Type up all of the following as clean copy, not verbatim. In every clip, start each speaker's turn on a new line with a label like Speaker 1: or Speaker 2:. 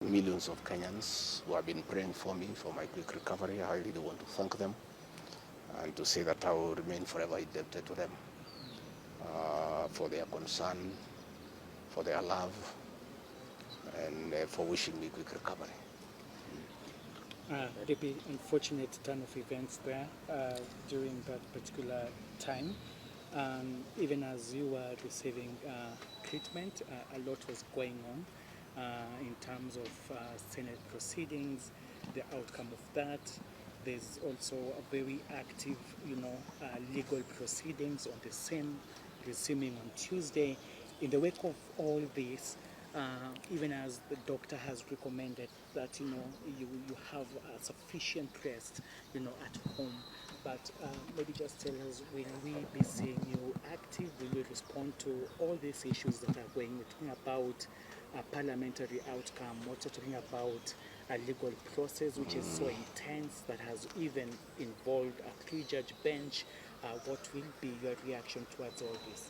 Speaker 1: Millions of Kenyans who have been praying for me for my quick recovery. I really want to thank them and to say that I will remain forever indebted to them for their concern, for their love, and for wishing me quick recovery.
Speaker 2: The unfortunate turn of events there during that particular time. Even as you were receiving treatment, a lot was going on in terms of Senate proceedings, the outcome of that. There's also a very active, legal proceedings on the same, resuming on Tuesday. In the wake of all this, even as the doctor has recommended that you have sufficient rest at home, but maybe just tell us, will we be seeing you active? Will you respond to all these issues that are going? We're talking about a parliamentary outcome. We're talking about a legal process which is so intense that has even involved a three-judge bench. What will be your reaction towards all this?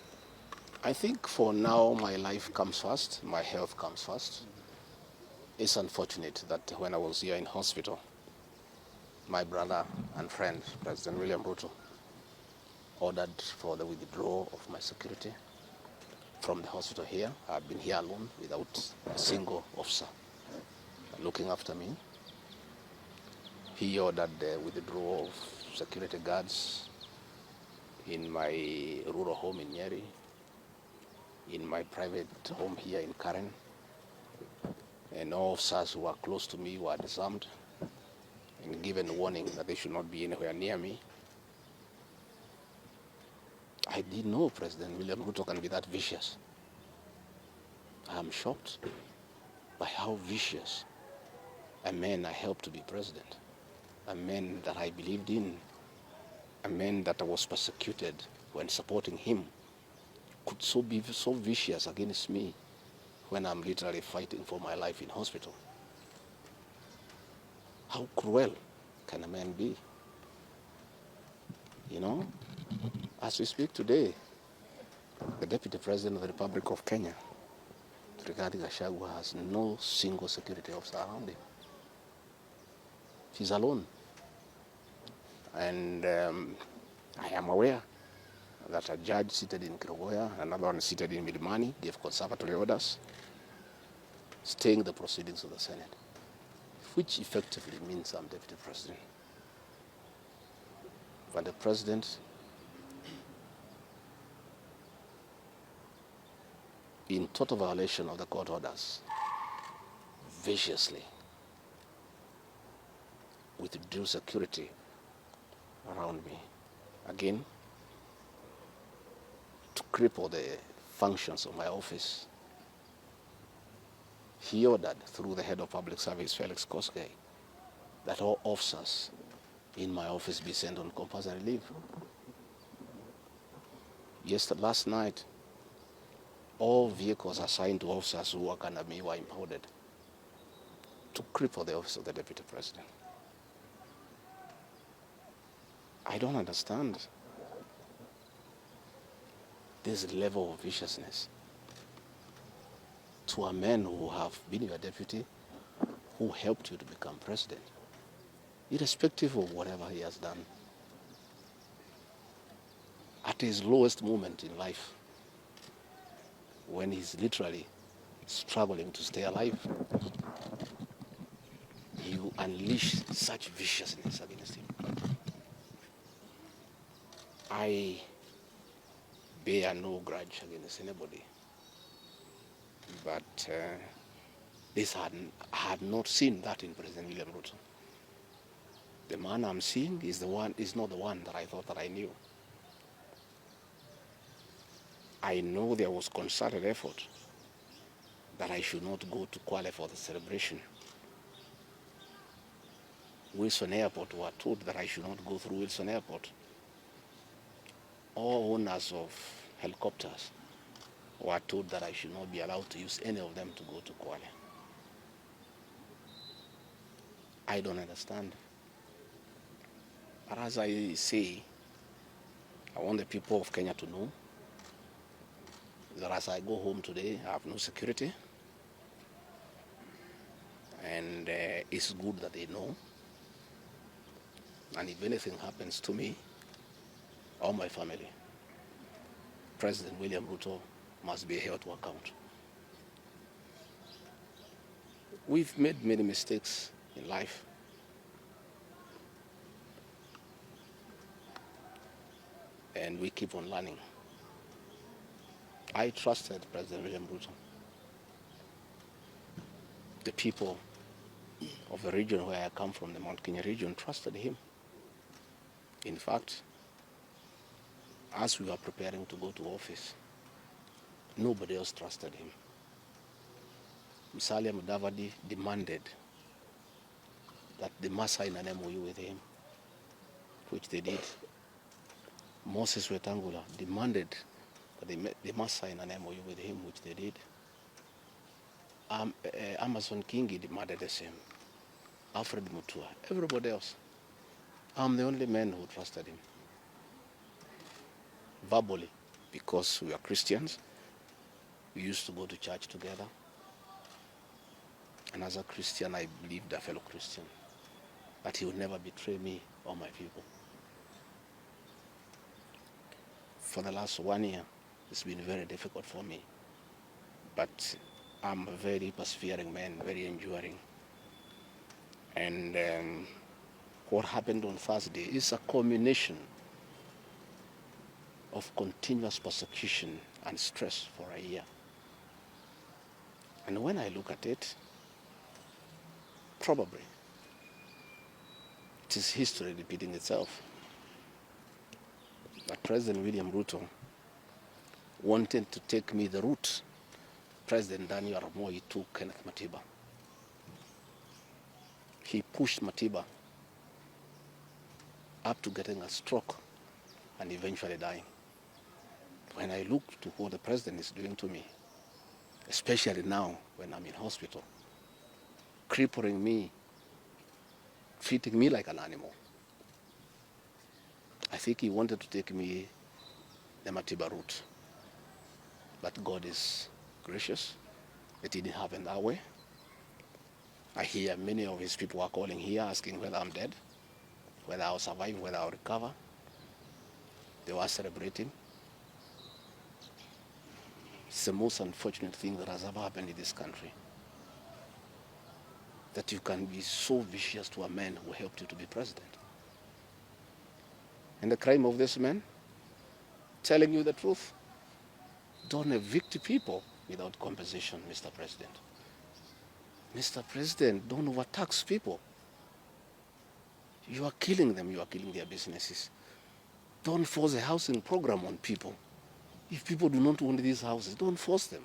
Speaker 1: I think for now my life comes first, my health comes first. It's unfortunate that when I was here in hospital, my brother and friend, President William Ruto, ordered for the withdrawal of my security from the hospital here. I've been here alone without a single officer looking after me. He ordered the withdrawal of security guards in my rural home in Nyeri, in my private home here in Karen, and all officers who were close to me were disarmed and given warning that they should not be anywhere near me. I didn't know President William Ruto can be that vicious. I am shocked by how vicious a man I helped to be president, a man that I believed in, a man that I was persecuted when supporting him, could be so vicious against me when I'm literally fighting for my life in hospital. How cruel can a man be? As we speak today, the Deputy President of the Republic of Kenya, Rigathi Gachagua, has no single security officer around him. He's alone. And I am aware that a judge seated in Kerugoya, another one seated in Milimani, gave conservatory orders staying the proceedings of the Senate, which effectively means I'm Deputy President. But the President, in total violation of the court orders, viciously withdrew security around me. Again, to cripple the functions of my office, he ordered through the head of public service, Felix Koskei, that all officers in my office be sent on compulsory leave. Last night, all vehicles assigned to officers who work under me were impounded to cripple the office of the Deputy President. I don't understand this level of viciousness to a man who have been your deputy, who helped you to become president, irrespective of whatever he has done. At his lowest moment in life, when he's literally struggling to stay alive, you unleash such viciousness against him. I bear no grudge against anybody, but I had not seen that in President William Ruto. The man I'm seeing is not the one that I thought that I knew. I know there was concerted effort that I should not go to Kwale for the celebration. Wilson Airport were told that I should not go through Wilson Airport. All owners of helicopters were told that I should not be allowed to use any of them to go to Kwale. I don't understand. But as I say, I want the people of Kenya to know that as I go home today, I have no security. And it's good that they know. And if anything happens to me or my family, President William Ruto must be held to account. We've made many mistakes in life. And we keep on learning. I trusted President William Ruto. The people of the region where I come from, the Mount Kenya region, trusted him. In fact, as we were preparing to go to office, nobody else trusted him. Musalia Mudavadi demanded that they must sign an MOU with him, which they did. Moses Wetangula demanded that they must sign an MOU with him, which they did. Amason Kingi demanded the same. Alfred Mutua, everybody else. I'm the only man who trusted him. Verbally, because we are Christians, we used to go to church together. And as a Christian, I believed a fellow Christian that he would never betray me or my people. For the last 1 year, it's been very difficult for me. But I'm a very persevering man, very enduring. And what happened on Thursday is a culmination of continuous persecution and stress for a year. And when I look at it, probably it is history repeating itself. That President William Ruto wanted to take me the route President Daniel Arap Moi took Kenneth Matiba. He pushed Matiba up to getting a stroke and eventually dying. When I look to what the president is doing to me, especially now when I'm in hospital, crippling me, treating me like an animal, I think he wanted to take me the Matiba route. But God is gracious. It didn't happen that way. I hear many of his people are calling here asking whether I'm dead, whether I'll survive, whether I'll recover. They were celebrating. It's the most unfortunate thing that has ever happened in this country. That you can be so vicious to a man who helped you to be president. And the crime of this man, telling you the truth, don't evict people without compensation, Mr. President. Mr. President, don't overtax people. You are killing them, you are killing their businesses. Don't force a housing program on people. If people do not want these houses, don't force them.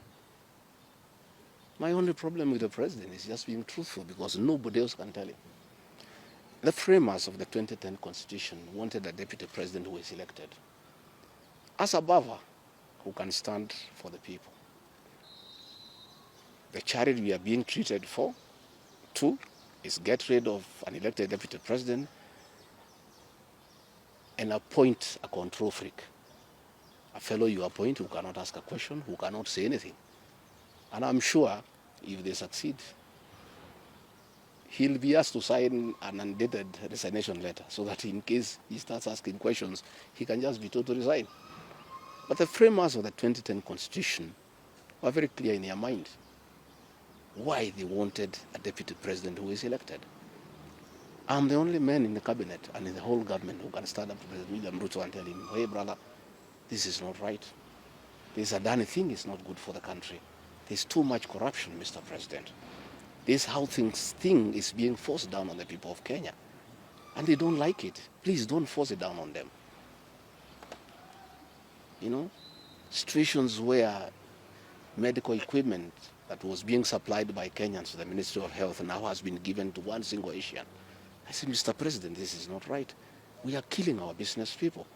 Speaker 1: My only problem with the president is just being truthful because nobody else can tell him. The framers of the 2010 Constitution wanted a deputy president who is elected as a buffer who can stand for the people. The charity we are being treated for, two, is get rid of an elected deputy president and appoint a control freak. A fellow you appoint who cannot ask a question, who cannot say anything. And I'm sure if they succeed, he'll be asked to sign an undated resignation letter so that in case he starts asking questions, he can just be told to resign. But the framers of the 2010 Constitution were very clear in their mind why they wanted a deputy president who is elected. I'm the only man in the cabinet and in the whole government who can stand up to President William Ruto and tell him, hey brother, this is not right. This Adani thing is not good for the country. There's too much corruption, Mr. President. This how thing is being forced down on the people of Kenya. And they don't like it. Please don't force it down on them. You know, situations where medical equipment that was being supplied by Kenyans to the Ministry of Health now has been given to one single Asian. I said, Mr. President, this is not right. We are killing our business people.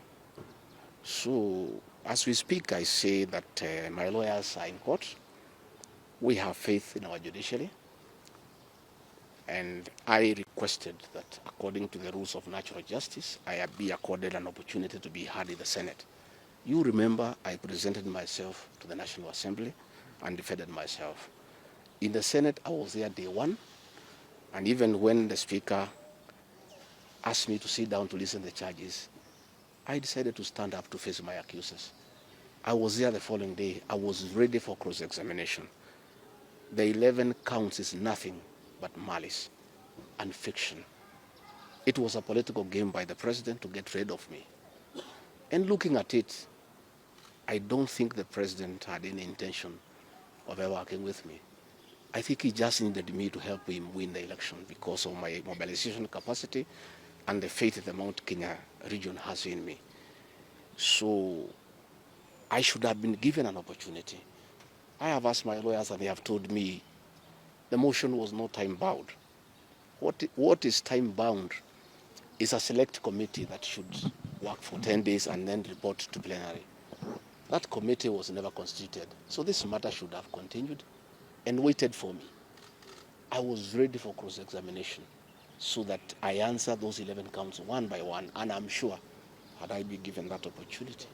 Speaker 1: So, as we speak, I say that my lawyers are in court. We have faith in our judiciary. And I requested that, according to the rules of natural justice, I be accorded an opportunity to be heard in the Senate. You remember I presented myself to the National Assembly and defended myself. In the Senate, I was there day one. And even when the Speaker asked me to sit down to listen to the charges, I decided to stand up to face my accusers. I was there the following day. I was ready for cross-examination. The 11 counts is nothing but malice and fiction. It was a political game by the president to get rid of me. And looking at it, I don't think the president had any intention of ever working with me. I think he just needed me to help him win the election because of my mobilization capacity and the faith the Mount Kenya region has in me. So I should have been given an opportunity. I have asked my lawyers and they have told me the motion was not time-bound. What is time-bound is a select committee that should work for 10 days and then report to plenary. That committee was never constituted, so this matter should have continued and waited for me. I was ready for cross-examination so that I answer those 11 counts one by one, and I'm sure had I been given that opportunity,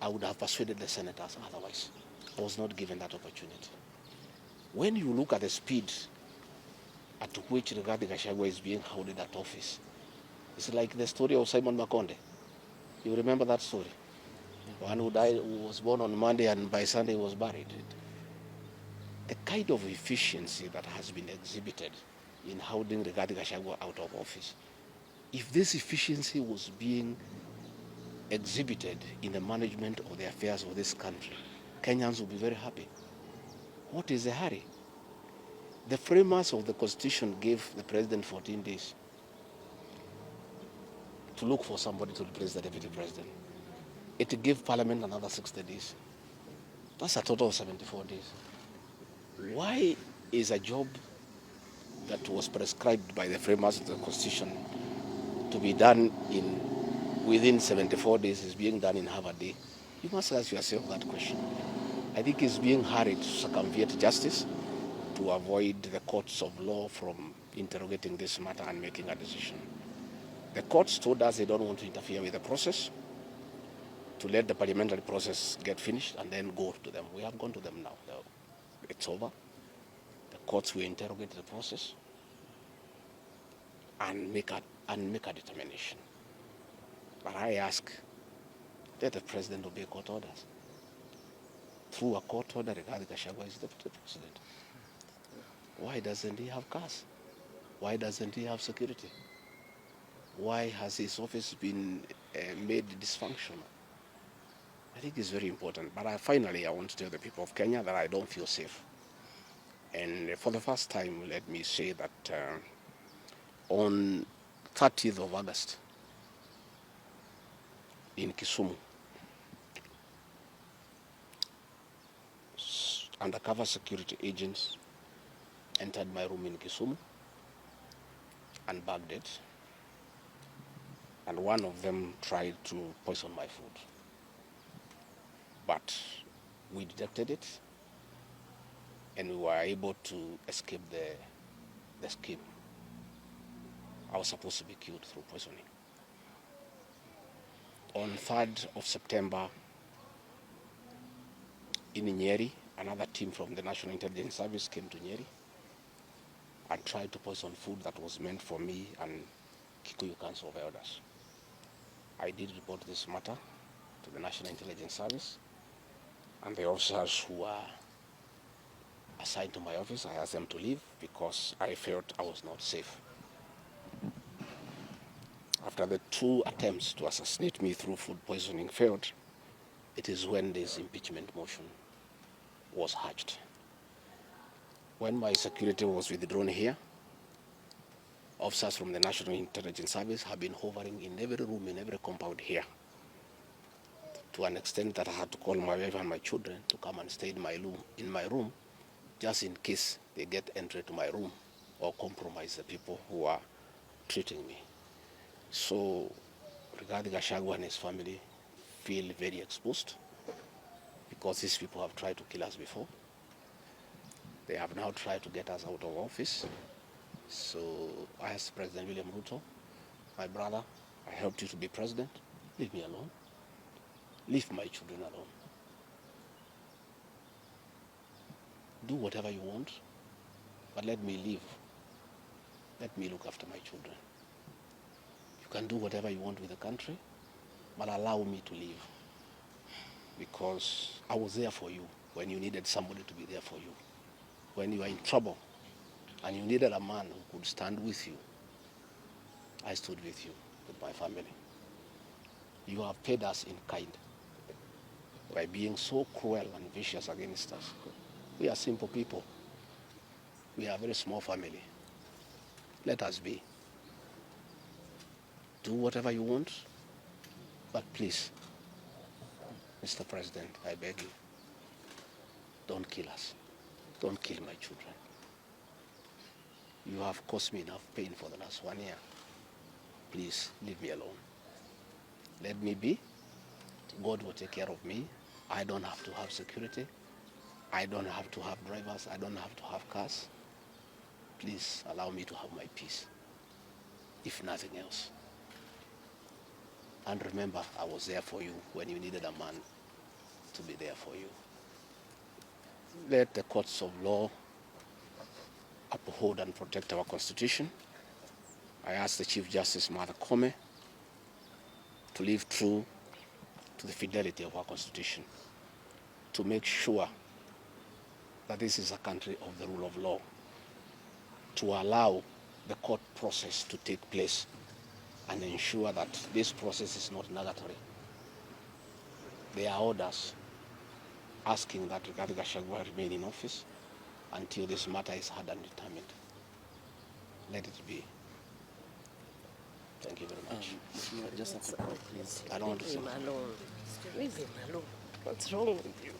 Speaker 1: I would have persuaded the senators otherwise. I was not given that opportunity. When you look at the speed at which Rigathi Gachagua is being held at office, it's like the story of Simon Makonde. You remember that story? One who died, who was born on Monday and by Sunday was buried. The kind of efficiency that has been exhibited in holding Rigathi Gachagua out of office, if this efficiency was being exhibited in the management of the affairs of this country, Kenyans would be very happy. What is the hurry? The framers of the Constitution gave the president 14 days to look for somebody to replace the deputy president. It gave Parliament another 60 days. That's a total of 74 days. Why is a job that was prescribed by the framers of the Constitution to be done within 74 days is being done in half a day? You must ask yourself that question. I think it's being hurried to circumvent justice to avoid the courts of law from interrogating this matter and making a decision. The courts told us they don't want to interfere with the process, to let the parliamentary process get finished and then go to them. We have gone to them now. It's over. The courts will interrogate the process and make a determination. But I ask, let the president obey court orders. Through a court order, Rigathi Gachagua is the president. Why doesn't he have cars? Why doesn't he have security? Why has his office been made dysfunctional? I think it's very important. But finally, I want to tell the people of Kenya that I don't feel safe. And for the first time, let me say that on 30th of August in Kisumu, undercover security agents entered my room in Kisumu and bagged it. And one of them tried to poison my food. But we detected it, and we were able to escape the scheme. I was supposed to be killed through poisoning. On 3rd of September, in Nyeri, another team from the National Intelligence Service came to Nyeri and tried to poison food that was meant for me and Kikuyu Council of Elders. I did report this matter to the National Intelligence Service, and the officers who were assigned to my office, I asked them to leave because I felt I was not safe. After the 2 attempts to assassinate me through food poisoning failed, it is when this impeachment motion was hatched. When my security was withdrawn here, officers from the National Intelligence Service have been hovering in every room, in every compound here, to an extent that I had to call my wife and my children to come and stay in my room, just in case they get entry to my room or compromise the people who are treating me. So Rigathi Gachagua and his family feel very exposed because these people have tried to kill us before. They have now tried to get us out of office. So I asked President William Ruto, my brother, I helped you to be president. Leave me alone. Leave my children alone. Do whatever you want, but let me live Let me look after my children. You can do whatever you want with the country, but allow me to live. Because I was there for you when you needed somebody to be there for you. When you were in trouble and you needed a man who could stand with you, I stood with you, with my family. You have paid us in kind by being so cruel and vicious against us. We are simple people. We are a very small family. Let us be. Do whatever you want, but please, Mr. President, I beg you, don't kill us. Don't kill my children. You have caused me enough pain for the last 1 year. Please, leave me alone. Let me be. God will take care of me. I don't have to have security. I don't have to have drivers. I don't have to have cars. Please allow me to have my peace, if nothing else. And remember, I was there for you when you needed a man to be there for you. Let the courts of law uphold and protect our Constitution. I ask the Chief Justice, Martha Koome, to live true to the fidelity of our Constitution, to make sure that this is a country of the rule of law, to allow the court process to take place and ensure that this process is not nugatory. There are orders asking that Rigathi Gachagua remain in office until this matter is heard and determined. Let it be. Thank you very much.
Speaker 3: Just a second, please.
Speaker 1: I don't want to say.
Speaker 3: Leave him alone. Leave him alone. What's wrong with you?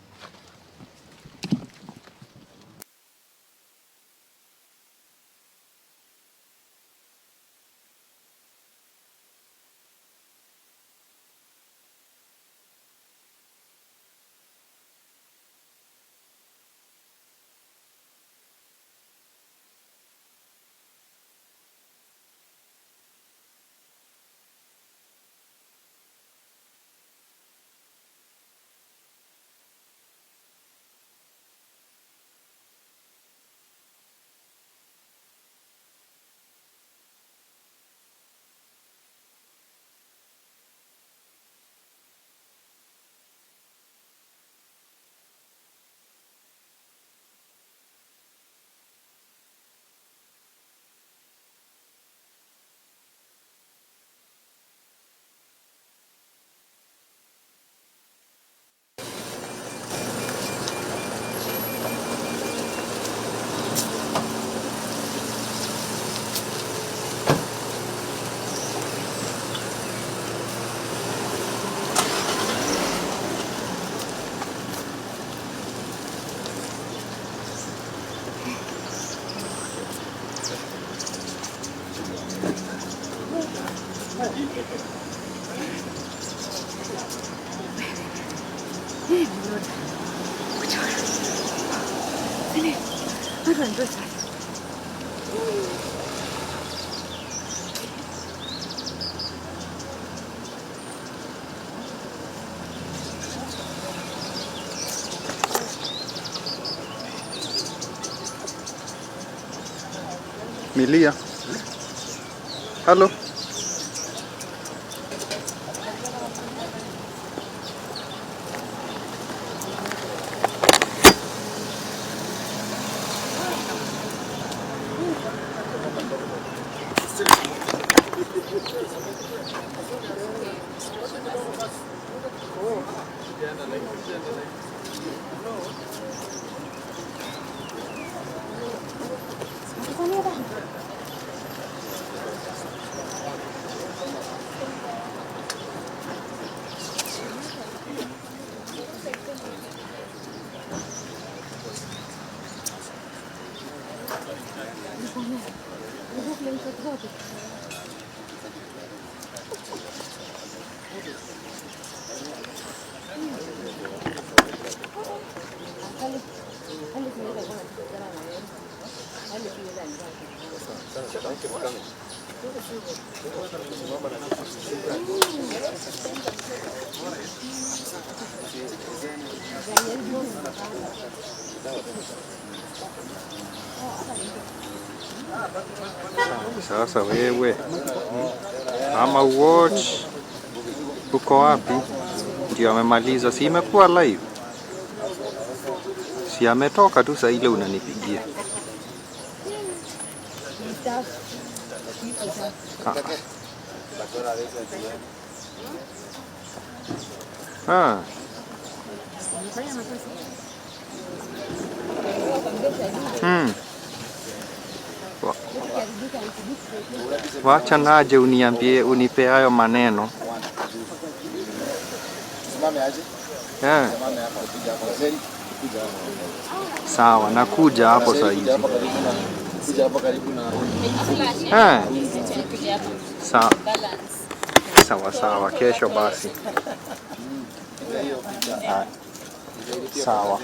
Speaker 4: Milia. Hello. Sasa wewe ama watch uko wapi? Ndio amemaliza, si imekuwa live? Si ametoka tu saa ile unanipigia. Wacha naje uniambie, unipe hayo maneno. Sawa, nakuja hapo saa hizi. Sawa, kesho basi. Sawa.